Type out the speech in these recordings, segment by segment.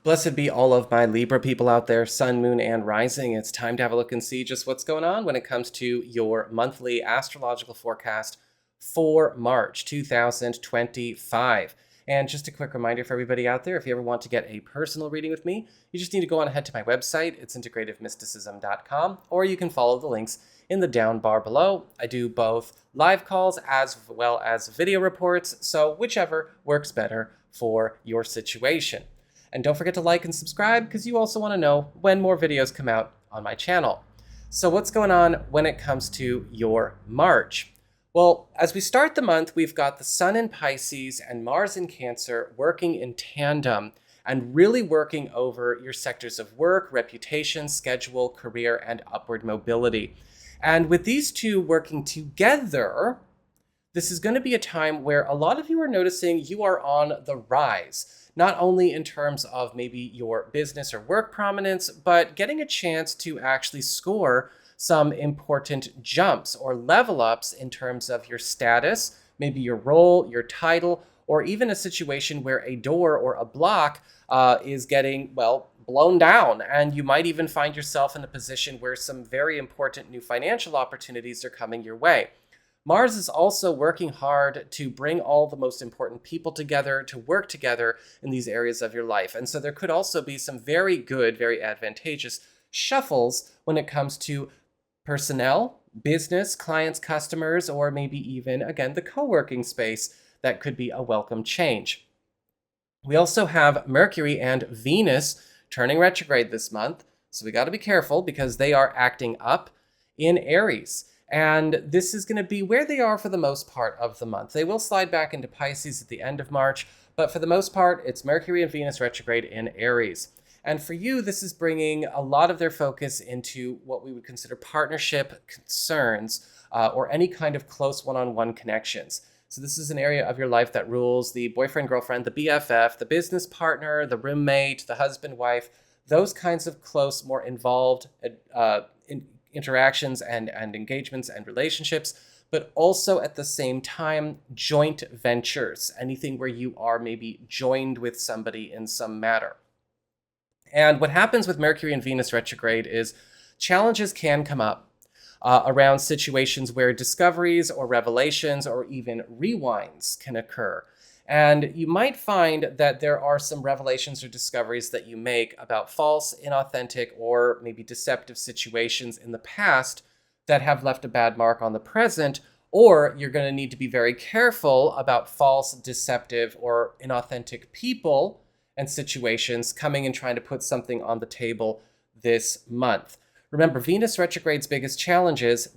Blessed be all of my Libra people out there, sun, moon, and rising. It's time to have a look and see just what's going on when it comes to your monthly astrological forecast for March 2025. And just a quick reminder for everybody out there, if you ever want to get a personal reading with me, you just need to go on ahead to my website. It's integrativemysticism.com, or you can follow the links in the down bar below. I do both live calls as well as video reports, so whichever works better for your situation. And don't forget to like and subscribe because you also want to know when more videos come out on my channel. So what's going on when it comes to your March? Well, as we start the month, we've got the Sun in Pisces and Mars in Cancer working in tandem and really working over your sectors of work, reputation, schedule, career, and upward mobility. And with these two working together, this is going to be a time where a lot of you are noticing you are on the rise. Not only in terms of maybe your business or work prominence, but getting a chance to actually score some important jumps or level ups in terms of your status, maybe your role, your title, or even a situation where a door or a block is getting, blown down. And you might even find yourself in a position where some very important new financial opportunities are coming your way. Mars is also working hard to bring all the most important people together, to work together in these areas of your life. And so there could also be some very good, very advantageous shuffles when it comes to personnel, business, clients, customers, or maybe even, again, the co-working space. That could be a welcome change. We also have Mercury and Venus turning retrograde this month. So we got to be careful because they are acting up in Aries. And this is going to be where they are for the most part of the month. They will slide back into Pisces at the end of March, but for the most part, it's Mercury and Venus retrograde in Aries. And for you, this is bringing a lot of their focus into what we would consider partnership concerns or any kind of close one-on-one connections. So this is an area of your life that rules the boyfriend, girlfriend, the BFF, the business partner, the roommate, the husband, wife, those kinds of close, more involved interactions and engagements and relationships, but also at the same time, joint ventures, anything where you are maybe joined with somebody in some matter. And what happens with Mercury and Venus retrograde is challenges can come up around situations where discoveries or revelations or even rewinds can occur. And you might find that there are some revelations or discoveries that you make about false, inauthentic, or maybe deceptive situations in the past that have left a bad mark on the present, or you're going to need to be very careful about false, deceptive, or inauthentic people and situations coming and trying to put something on the table this month. Remember, Venus retrograde's biggest challenge is,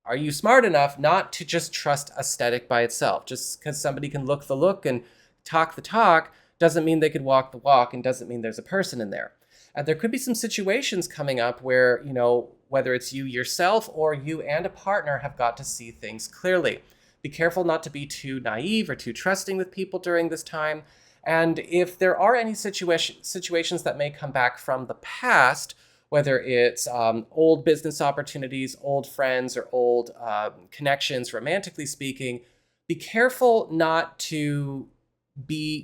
are you smart enough not to just trust aesthetic by itself? Just because somebody can look the look and talk the talk doesn't mean they could walk the walk and doesn't mean there's a person in there. And there could be some situations coming up where, whether it's you yourself or you and a partner have got to see things clearly. Be careful not to be too naive or too trusting with people during this time. And if there are any situations that may come back from the past, whether it's old business opportunities, old friends, or old connections, romantically speaking, be careful not to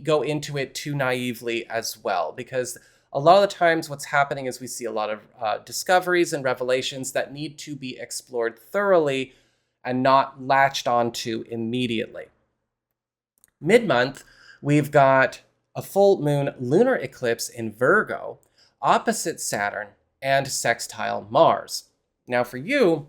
go into it too naively as well, because a lot of the times what's happening is we see a lot of discoveries and revelations that need to be explored thoroughly and not latched onto immediately. Mid-month, we've got a full moon lunar eclipse in Virgo, opposite Saturn, and sextile Mars. Now for you,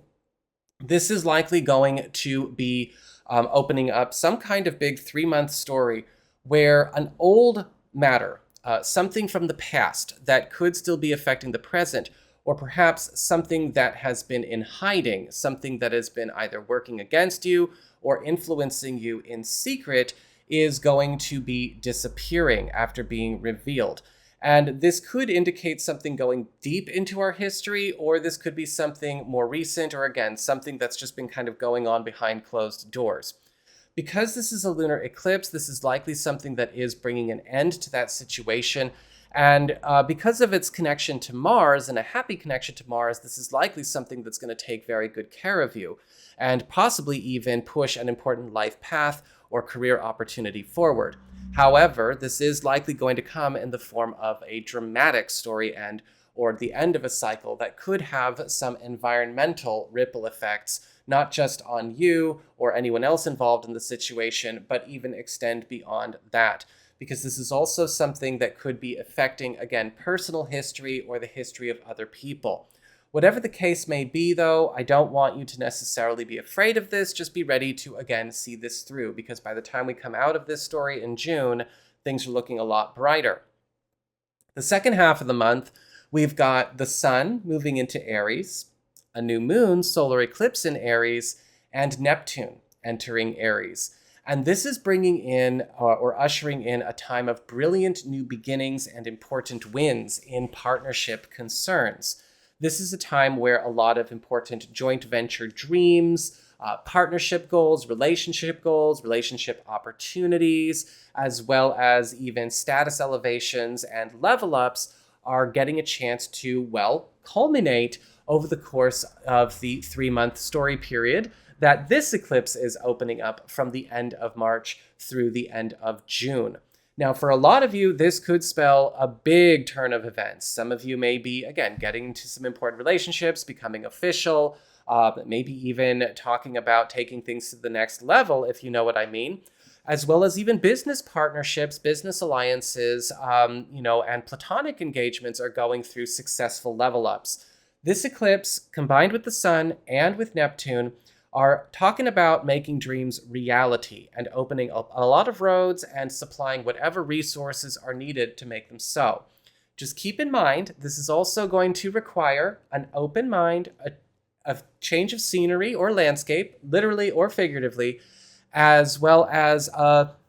this is likely going to be opening up some kind of big 3-month story where an old matter, something from the past that could still be affecting the present, or perhaps something that has been in hiding, something that has been either working against you or influencing you in secret, is going to be disappearing after being revealed. And this could indicate something going deep into our history, or this could be something more recent, or again, something that's just been kind of going on behind closed doors. Because this is a lunar eclipse, this is likely something that is bringing an end to that situation. And because of its connection to Mars, and a happy connection to Mars, this is likely something that's going to take very good care of you and possibly even push an important life path or career opportunity forward. However, this is likely going to come in the form of a dramatic story end or the end of a cycle that could have some environmental ripple effects, not just on you or anyone else involved in the situation, but even extend beyond that. Because this is also something that could be affecting, again, personal history or the history of other people. Whatever the case may be, though, I don't want you to necessarily be afraid of this. Just be ready to, again, see this through, because by the time we come out of this story in June, things are looking a lot brighter. The second half of the month, we've got the sun moving into Aries, a new moon, solar eclipse in Aries, and Neptune entering Aries. And this is bringing in or ushering in a time of brilliant new beginnings and important wins in partnership concerns. This is a time where a lot of important joint venture dreams, partnership goals, relationship opportunities, as well as even status elevations and level ups are getting a chance to, well, culminate over the course of the 3-month story period that this eclipse is opening up from the end of March through the end of June. Now, for a lot of you, this could spell a big turn of events. Some of you may be, again, getting into some important relationships, becoming official, maybe even talking about taking things to the next level, if you know what I mean, as well as even business partnerships, business alliances, and platonic engagements are going through successful level ups. This eclipse, combined with the sun and with Neptune, are talking about making dreams reality and opening up a lot of roads and supplying whatever resources are needed to make them so. Just keep in mind, this is also going to require an open mind, a change of scenery or landscape, literally or figuratively, as well as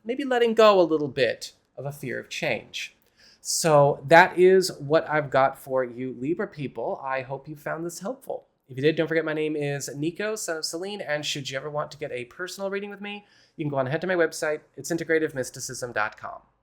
maybe letting go a little bit of a fear of change. So that is what I've got for you, Libra people. I hope you found this helpful. If you did, don't forget my name is Nico, son of Selene, and should you ever want to get a personal reading with me, you can go on ahead to my website. It's integrativemysticism.com.